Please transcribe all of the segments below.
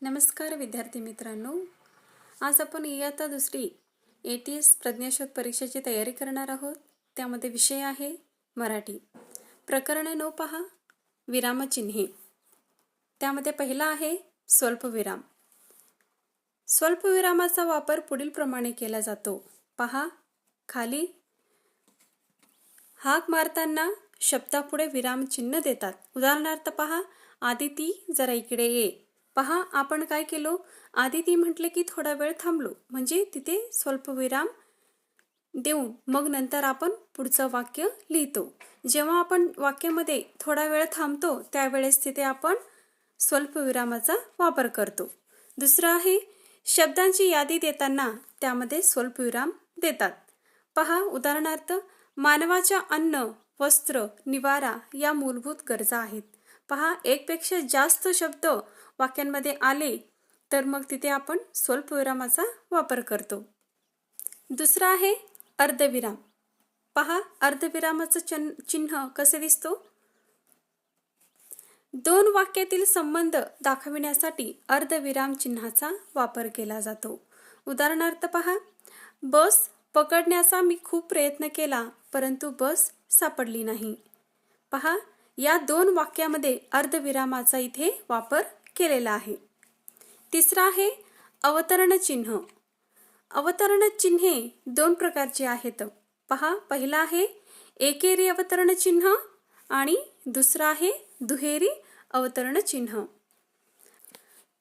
नमस्कार विद्यार्थी मित्रांनो, आज आपण इयत्ता दुसरी ATS प्रज्ञाशोध परीक्षेची तयारी करणार आहोत. त्यामध्ये विषय आहे मराठी. प्रकरण 9 पहा, विरामचिन्हे. त्यामध्ये पहिला आहे स्वल्पविराम. स्वल्पविरामाचा वापर पुढील प्रमाणे केला जातो. पहा खाली. हाक मारताना शब्दापुढे विरामचिन्ह देतात. उदाहरणार्थ पहा, आदिती जरा इकडे ये. पहा आपण काय केलो, आदिती म्हटले की थोडा वेळ थांबलो, म्हणजे तिथे स्वल्पविराम देऊन मग नंतर आपण पुढचं वाक्य लिहितो. जेव्हा आपण वाक्यामध्ये थोडा वेळ थांबतो त्यावेळेस तिथे आपण स्वल्पविरामाचा वापर करतो. दुसरं आहे शब्दांची यादी देताना त्यामध्ये स्वल्पविराम देतात. पहा उदाहरणार्थ, मानवाच्या अन्न, वस्त्र, निवारा या मूलभूत गरजा आहेत. पहा एकपेक्षा जास्त शब्द वाक्यांमध्ये आले तर मग तिथे आपण स्वल्पविरामाचा वापर करतो. दुसरा आहे अर्धविराम. पहा अर्धविरामाचं चिन्ह कसे दिसतो. दोन वाक्यातील संबंध दाखविण्यासाठी अर्धविराम चिन्हाचा वापर केला जातो. उदाहरणार्थ पहा, बस पकडण्याचा मी खूप प्रयत्न केला परंतु बस सापडली नाही. पहा या दोन वाक्यामध्ये अर्धविरामाचा इथे वापर केलेला आहे. तिसरा आहे अवतरण चिन्ह. अवतरण चिन्हे दोन प्रकारचे आहेत. पहा पहिला आहे एकेरी अवतरण चिन्ह आणि दुसरा आहे दुहेरी अवतरण चिन्ह.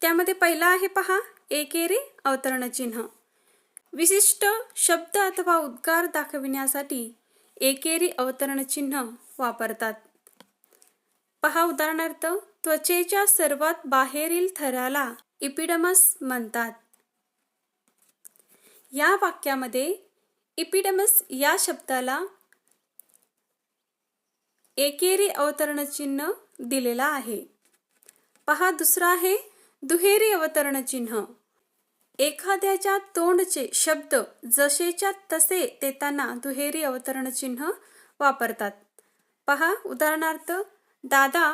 त्यामध्ये पहिला आहे पहा एकेरी अवतरण चिन्ह. विशिष्ट शब्द अथवा उद्गार दाखविण्यासाठी एकेरी अवतरण चिन्ह वापरतात. पहा उदाहरणार्थ, त्वचेच्या सर्वात बाहेरील थराला इपिडमस म्हणतात. या वाक्यामध्ये इपिडमस या शब्दाला एकेरी अवतरण चिन्ह दिलेला आहे. पहा दुसरा आहे दुहेरी अवतरण चिन्ह. एखाद्याच्या तोंडचे शब्द जसेच्या तसे देताना दुहेरी अवतरण चिन्ह वापरतात. पहा उदाहरणार्थ, दादा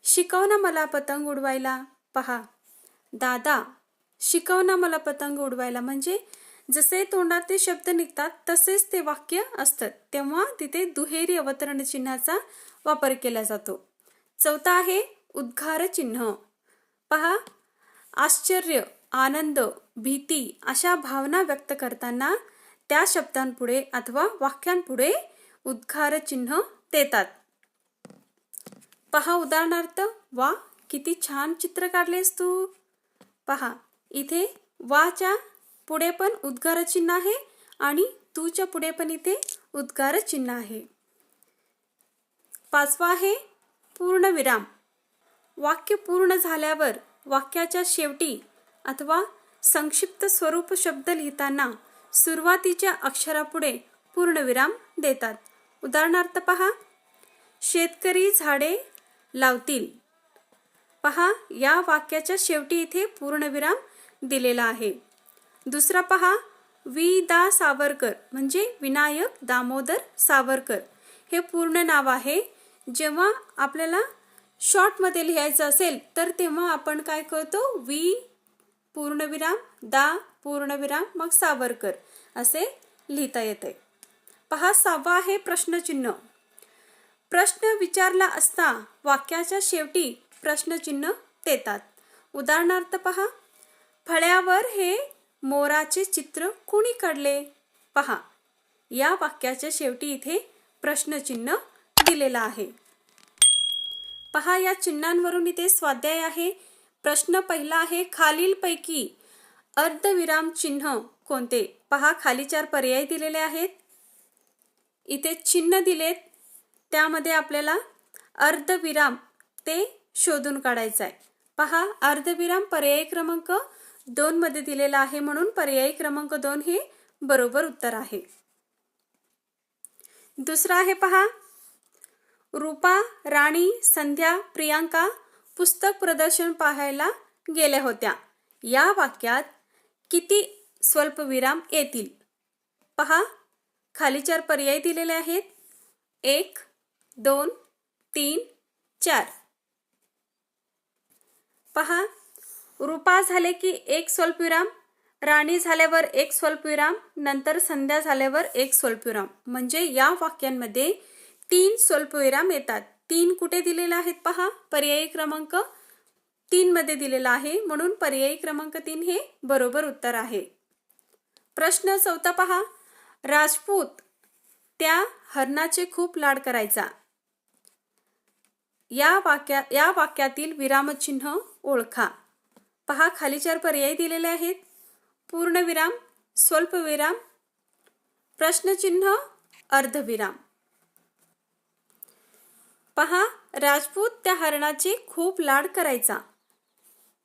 शिकव ना मला पतंग उडवायला. पहा दादा शिकव ना मला पतंग उडवायला म्हणजे जसे तोंडात ते शब्द निघतात तसेच ते वाक्य असतं, तेव्हा तिथे दुहेरी अवतरण चिन्हाचा वापर केला जातो. चौथा आहे उद्गार चिन्ह. पहा आश्चर्य, आनंद, भीती अशा भावना व्यक्त करताना त्या शब्दांपुढे अथवा वाक्यांपुढे उद्गार चिन्ह देतात. पहा उदाहरणार्थ, वा किती छान चित्र काढलेस तू. पहा इथे वाच्या पुढे पण उद्गार चिन्ह आहे आणि तूच्या पुढे पण इथे उद्गार चिन्ह आहे. पाचवा आहे पूर्णविराम. वाक्य पूर्ण झाल्यावर वाक्याच्या शेवटी अथवा संक्षिप्त स्वरूप शब्द लिहिताना सुरुवातीच्या अक्षरापुढे पूर्णविराम देतात. उदाहरणार्थ पहा, शेतकरी झाडे लावतील. पहा या वाक्याच्या शेवटी इथे पूर्णविराम दिलेला आहे. दुसरा पहा, वि. दा. सावरकर म्हणजे विनायक दामोदर सावरकर हे पूर्ण नाव आहे. जेव्हा आपल्याला शॉर्टमध्ये लिहायचं असेल तर तेव्हा आपण काय करतो, वि. पूर्णविराम दा पूर्णविराम मग सावरकर असे लिहिता येते. पहा सहावा आहे प्रश्नचिन्ह. प्रश्न विचारला असता वाक्याच्या शेवटी प्रश्नचिन्ह देतात. उदाहरणार्थ पहा, फळ्यावर हे मोराचे चित्र कुणी काढले. पहा या वाक्याच्या शेवटी इथे प्रश्नचिन्ह दिलेला आहे. पहा या चिन्हांवरून इथे स्वाध्याय आहे. प्रश्न पहिला आहे, खालीलपैकी अर्धविराम चिन्ह कोणते. पहा खाली 4 पर्याय दिलेले आहेत. इथे चिन्ह दिलेत, त्यामध्ये आपल्याला अर्धविराम ते शोधून काढायचा आहे. पहा अर्धविराम पर्याय क्रमांक 2 मध्ये दिलेला आहे म्हणून पर्याय क्रमांक 2 हे बरोबर उत्तर आहे. दुसरा आहे पहा, रूपा, राणी, संध्या, प्रियांका पुस्तक प्रदर्शन पाहायला गेल्या होत्या. या वाक्यात किती स्वल्पविराम येतील. पहा खाली 4 पर्याय दिलेले आहेत. 1, 2, 3, 4. पहा रूपा झाले की एक स्वल्पविराम, राणी झाल्यावर एक स्वल्पविराम, नंतर संध्या झाल्यावर एक स्वल्पविराम. म्हणजे या वाक्यांमध्ये 3 स्वल्पविराम येतात. 3 कुठे दिलेले आहेत पहा, पर्यायी क्रमांक 3 मध्ये दिलेला आहे, म्हणून पर्यायी क्रमांक 3 हे बरोबर उत्तर आहे. प्रश्न 4 पहा. राजपूत त्या हरणाचे खूप लाड करायचा. या वाक्यातील विरामचिन्ह ओळखा. पहा, खाली 4 पर्याय दिलेले आहेत. पूर्णविराम, स्वल्पविराम, प्रश्नचिन्ह, अर्धविराम. पहा, राजपूत त्या हरणाचे खूप लाड करायचा.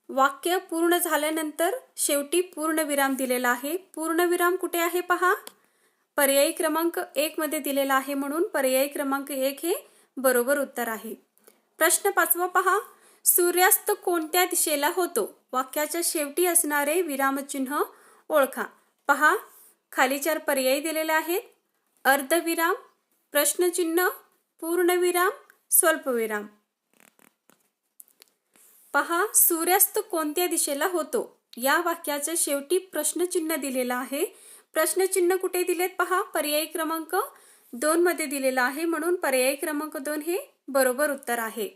वाक्य पूर्ण झाल्यानंतर शेवटी पूर्णविराम दिलेला आहे. पूर्णविराम कुठे आहे पहा, पर्यायी क्रमांक 1 मध्ये दिलेला आहे, म्हणून पर्यायी क्रमांक 1 हे बरोबर उत्तर आहे. प्रश्न 5 पहा. सूर्यास्त कोणत्या दिशेला होतो? वाक्याच्या शेवटी असणारे विरामचिन्ह ओळखा. पहा, खाली 4 पर्याय दिलेले आहेत. अर्धविराम, प्रश्नचिन्ह, पूर्णविराम, स्वल्पविराम. पहा, सूर्यास्त कोणत्या दिशेला होतो? या वाक्याच्या शेवटी प्रश्नचिन्ह दिलेला आहे. प्रश्नचिन्ह कुठे दिलेत पहा, पर्यायी क्रमांक 2 मध्ये दिलेला आहे, म्हणून पर्यायी क्रमांक 2 हे बरोबर उत्तर आहे.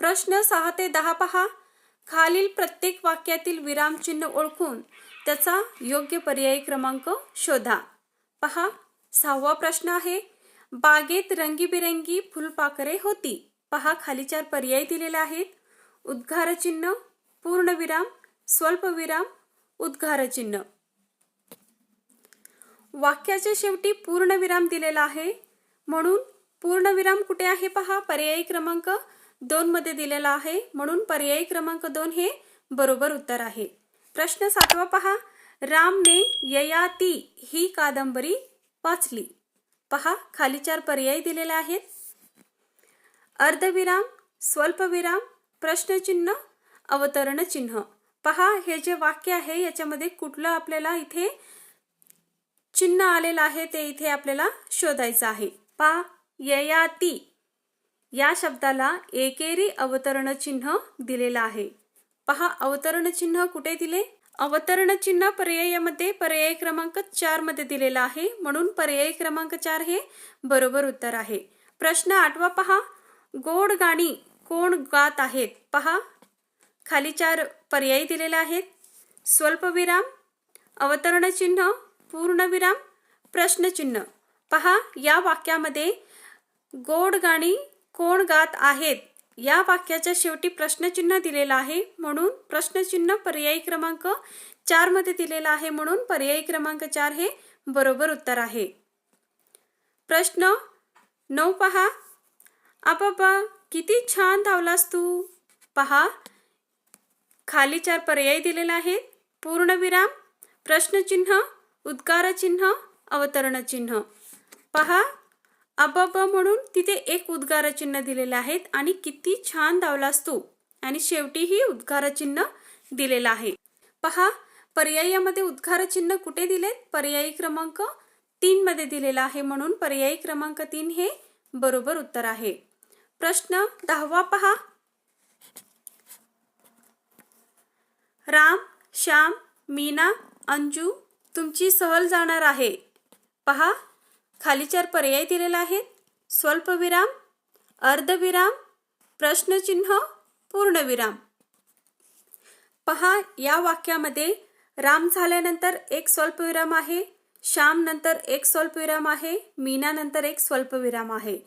प्रश्न 6 ते 10 पहा. खालील प्रत्येक वाक्यातील विरामचिन्ह ओळखून त्याचा योग्य पर्यायी क्रमांक शोधा. पहा, 6वा प्रश्न आहे. बागेत रंगीबिरंगी फुलपाखरे होती. पहा, खाली 4 पर्याय दिलेले आहेत. उद्गारचिन्ह, पूर्णविराम, स्वल्पविराम, उद्गारचिन्ह. वाक्याच्या शेवटी पूर्णविराम दिलेला आहे, म्हणून पूर्णविराम कुठे आहे पहा, पर्यायी क्रमांक 2 मध्ये दिलेला आहे, म्हणून पर्यायी क्रमांक 2 हे बरोबर उत्तर आहे. प्रश्न 7 पहा. रामने ययाती ही कादंबरी वाचली. पहा, खाली 4 पर्याय दिलेले आहेत. अर्धविराम, स्वल्पविराम, प्रश्नचिन्ह, अवतरण चिन्ह. पहा, हे जे वाक्य आहे याच्यामध्ये कुठलं आपल्याला इथे चिन्ह आलेलं आहे ते इथे आपल्याला शोधायचं आहे. पहा, ययाती या शब्दाला एकेरी अवतरण चिन्ह दिलेलं आहे. पहा, अवतरण चिन्ह कुठे दिले? अवतरण चिन्ह पर्यायामध्ये पर्याय क्रमांक 4 मध्ये दिलेला आहे, म्हणून पर्याय क्रमांक 4 हे बरोबर उत्तर आहे. प्रश्न 8 पहा. गोड गाणी कोण गात आहेत? पहा, खाली 4 पर्याय दिलेले आहेत. स्वल्पविराम, अवतरण चिन्ह, पूर्णविराम, प्रश्नचिन्ह. पहा, या वाक्यामध्ये गोड गाणी कोण गात आहेत या वाक्याच्या शेवटी प्रश्नचिन्ह दिलेला आहे, म्हणून प्रश्नचिन्ह पर्यायी क्रमांक 4 मध्ये दिलेला आहे, म्हणून पर्यायी क्रमांक 4 हे बरोबर उत्तर आहे. प्रश्न 9 पहा. आबाबा किती छान धावलास तू. पहा, खाली 4 पर्याय दिलेले आहेत. पूर्णविराम, प्रश्नचिन्ह, उद्गारचिन्ह, अवतरण चिन्ह. पहा, अबाबा म्हणून तिथे एक उद्गारचिन्ह दिलेले आहेत आणि किती छान धावलास तू आणि शेवटीही उद्गारचिन्ह दिलेला आहे. पहा, पर्यायामध्ये उद्गारचिन्ह कुठे दिलेत? पर्यायी क्रमांक 3 मध्ये दिलेला आहे, म्हणून पर्यायी क्रमांक 3 हे बरोबर उत्तर आहे. प्रश्न 10 पहा. राम, श्याम, मीना, अंजू तुमची सहल जाणार आहे. पहा, खाली 4 पर्याय दिलेले आहेत. स्वल्पविराम, अर्धविराम, प्रश्नचिन्ह, पूर्णविराम. पहा, या वाक्यामध्ये राम झाल्यानंतर एक स्वल्पविराम आहे, श्याम नंतर एक स्वल्पविराम आहे, मीना नंतर एक स्वल्पविराम आहे.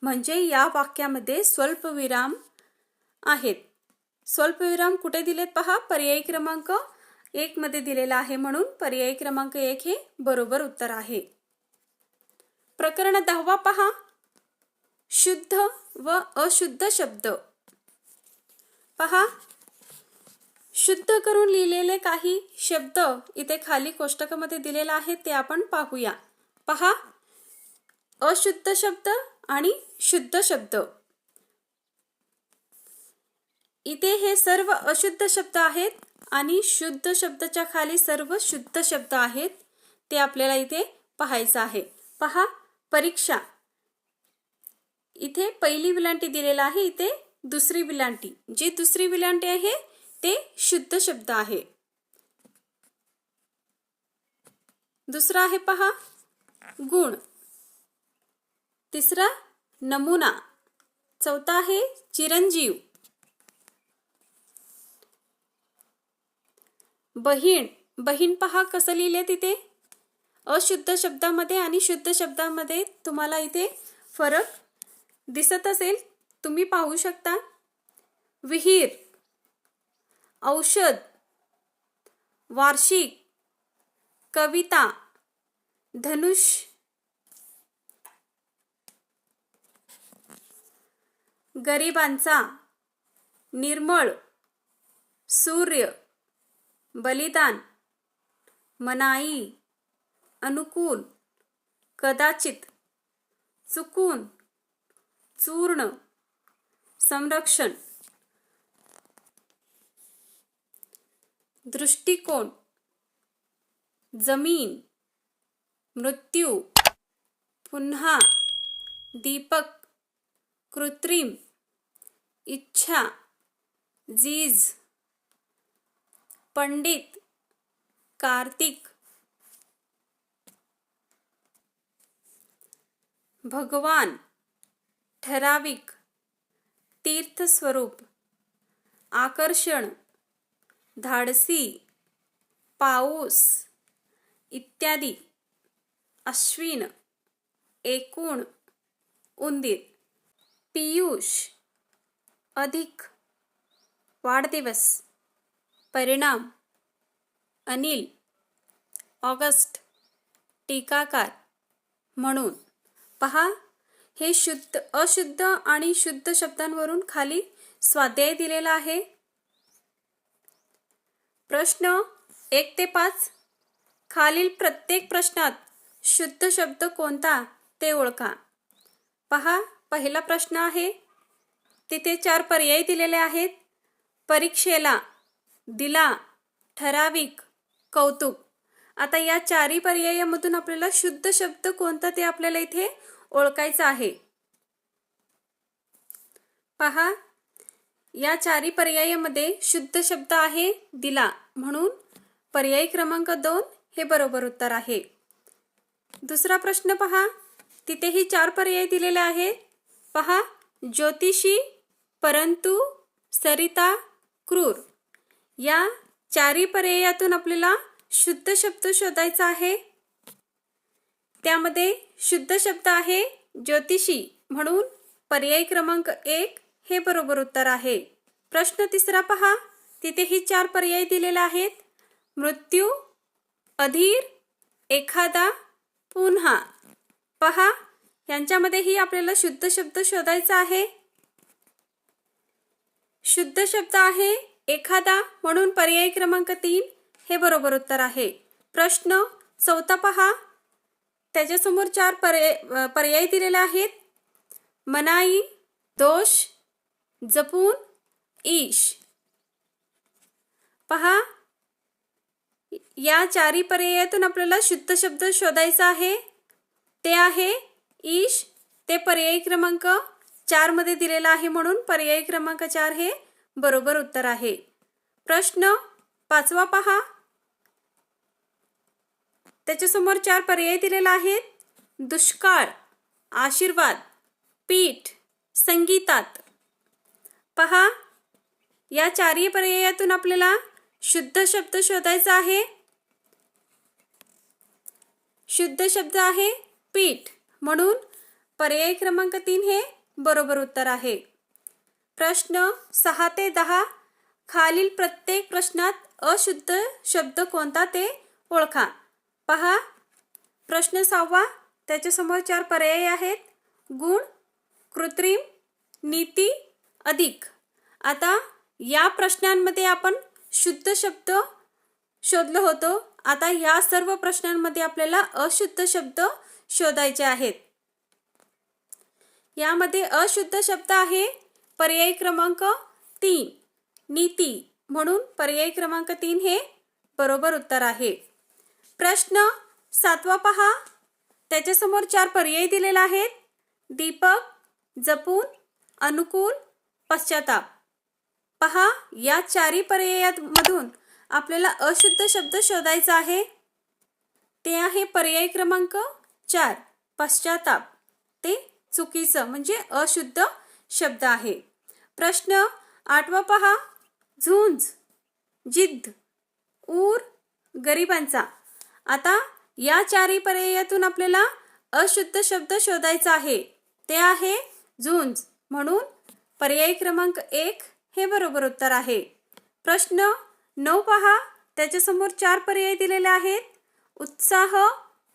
म्हणजे या वाक्यामध्ये स्वल्पविराम आहेत. स्वल्पविराम कुठे दिलेत पहा, पर्यायी क्रमांक 1 मध्ये दिलेला आहे, म्हणून पर्यायी क्रमांक 1 हे बरोबर उत्तर आहे. प्रकरण 10 पहा. शुद्ध व अशुद्ध शब्द. पहा, शुद्ध करून लिहिलेले काही शब्द इथे खाली कोष्टकामध्ये दिलेले आहेत, ते आपण पाहूया. पहा, अशुद्ध शब्द आणि शुद्ध शब्द. इथे हे सर्व अशुद्ध शब्द आहेत आणि शुद्ध शब्दाच्या खाली सर्व शुद्ध शब्द आहेत, ते आपल्याला इथे पाहायचं आहे. पहा, परीक्षा. इथे पहिली विलांटी दिलेला आहे, इथे दुसरी विलांटी. जी दुसरी विलांटी आहे ते शुद्ध शब्द आहे. दुसरा आहे पहा गुण. तिसरा नमुना. चौथा आहे चिरंजीव. बहीण. बहीण पहा कसं लिहिले तिथे. अशुद्ध शब्दामध्ये आणि शुद्ध शब्दामध्ये तुम्हाला इथे फरक दिसत असेल, तुम्ही पाहू शकता. विहीर, औषध, वार्षिक, कविता, धनुष्य, गरिबांचा, निर्मळ, सूर्य, बलिदान, मनाई, अनुकूल, कदाचित, चुकून, चूर्ण, संरक्षण. दृष्टिकोन, जमीन, मृत्यू, पुन्हा, दीपक, कृत्रिम, इच्छा, जीज, पंडित, कार्तिक, भगवान, ठराविक, तीर्थस्वरूप, आकर्षण, धाडसी, पाऊस इत्यादी, अश्विन, एकूण, उंदीर. पीयूष, अधिक, वाढदिवस, परिणाम, अनिल, ऑगस्ट, टीकाकार, म्हणून. पहा, हे शुद्ध, अशुद्ध आणि शुद्ध शब्दांवरून खाली स्वाध्याय दिलेला आहे. प्रश्न 1 ते 5. खालील प्रत्येक प्रश्नात शुद्ध शब्द कोणता ते ओळखा. पहा, पहिला प्रश्न आहे. तिथे 4 पर्याय दिलेले आहेत. परीक्षेला, दिला, ठराविक, कौतुक. आता या 4 पर्यायामधून आपल्याला शुद्ध शब्द कोणता ते आपल्याला इथे ओळखायचं आहे. पहा, या 4 पर्यायामध्ये शुद्ध शब्द आहे दिला, म्हणून पर्याय क्रमांक 2 हे बरोबर उत्तर आहे. दुसरा प्रश्न पहा, तिथेही 4 पर्याय दिलेले आहेत. पहा, ज्योतिषी, परंतु, सरिता, क्रूर. या 4 पर्यायातून आपल्याला शुद्ध शब्द शोधायचा आहे. त्यामध्ये शुद्ध शब्द आहे ज्योतिषी, म्हणून पर्याय क्रमांक 1 हे बरोबर उत्तर आहे. प्रश्न तिसरा पहा, तिथेही 4 पर्याय दिलेले आहेत. मृत्यू, अधीर, एखादा, पुन्हा. पहा, यांच्यामध्येही आपल्याला शुद्ध शब्द शोधायचा आहे. शुद्ध शब्द आहे एखादा, म्हणून पर्याय क्रमांक 3 हे बरोबर उत्तर आहे. प्रश्न चौथा पहा, त्याच्यासमोर 4 पर्याय दिलेले आहेत. मनाई, दोष, जपून, ईश. पहा, या 4 पर्यायातून आपल्याला शुद्ध शब्द शोधायचा आहे. ते आहे ईश. ते पर्याय क्रमांक 4 मध्ये दिलेला आहे, म्हणून पर्याय क्रमांक 4 हे बरोबर उत्तर आहे. प्रश्न 5वा पहा, त्याच्यासमोर 4 पर्याय दिलेला आहेत. दुष्काळ, आशीर्वाद, पीठ, संगीतात. पहा, या 4 पर्यायातून आपल्याला शुद्ध शब्द शोधायचा आहे. शुद्ध शब्द आहे पीठ, म्हणून पर्याय क्रमांक 3 हे बरोबर उत्तर आहे. प्रश्न 6 ते 10, खालील प्रत्येक प्रश्नात अशुद्ध शब्द कोणता ते ओळखा. पहा, प्रश्न 6वा, त्याच्यासमोर 4 पर्याय आहेत. गुण, कृत्रिम, नीती, अधिक. आता या प्रश्नांमध्ये आपण शुद्ध शब्द शोधलो होतो. आता या सर्व प्रश्नांमध्ये आपल्याला अशुद्ध शब्द शोधायचे आहेत. यामध्ये अशुद्ध शब्द आहे पर्याय क्रमांक 3, नीती, म्हणून पर्याय क्रमांक 3 हे बरोबर उत्तर आहे. प्रश्न 7वा पहा, त्याच्यासमोर 4 पर्याय दिलेले आहेत. दीपक, जपून, अनुकूल, पश्चाताप. पहा, या चारही पर्यायांमधून आपल्याला अशुद्ध शब्द शोधायचा आहे. ते आहे पर्याय क्रमांक 4 पश्चाताप. ते चुकीचं म्हणजे अशुद्ध शब्द आहे. प्रश्न 8वा पहा, झुंज, जिद्द, ऊर, गरिबांचा. आता या चारही पर्यायातून आपल्याला अशुद्ध शब्द शोधायचा आहे. ते आहे झुंज, म्हणून पर्याय क्रमांक 1 हे बरोबर उत्तर आहे. प्रश्न 9 पहा, त्याच्यासमोर 4 पर्याय दिलेले आहेत. उत्साह,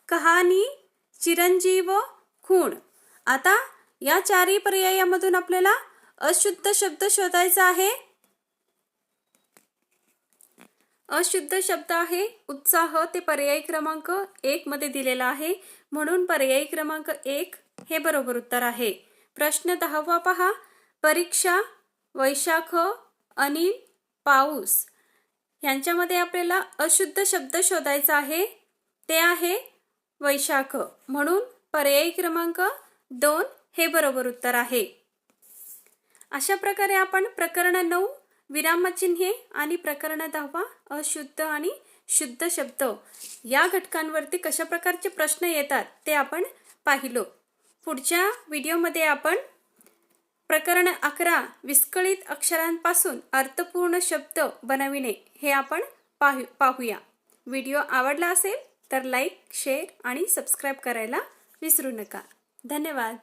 कहाणी, चिरंजीव, खूण. आता या चारही पर्यायामधून आपल्याला अशुद्ध शब्द शोधायचा आहे. अशुद्ध शब्द आहे उत्साह. ते पर्याय क्रमांक 1 मध्ये दिलेला आहे, म्हणून पर्याय क्रमांक 1 हे बरोबर उत्तर आहे. प्रश्न 10वा पहा, परीक्षा, वैशाख, अनिल, पाऊस. यांच्यामध्ये आपल्याला अशुद्ध शब्द शोधायचा आहे. ते आहे वैशाख, म्हणून पर्याय क्रमांक 2 हे बरोबर उत्तर आहे. अशा प्रकारे आपण प्रकरण 9 विरामचिन्हे आणि प्रकरण 10 अशुद्ध आणि शुद्ध शब्द या घटकांवरती कशा प्रकारचे प्रश्न येतात ते आपण पाहिलो. पुढच्या व्हिडिओमध्ये आपण प्रकरण 11 विस्कळीत अक्षरांपासून अर्थपूर्ण शब्द बनविणे हे आपण पाहूया. व्हिडिओ आवडला असेल तर लाईक, शेअर आणि सबस्क्राईब करायला विसरू नका. धन्यवाद.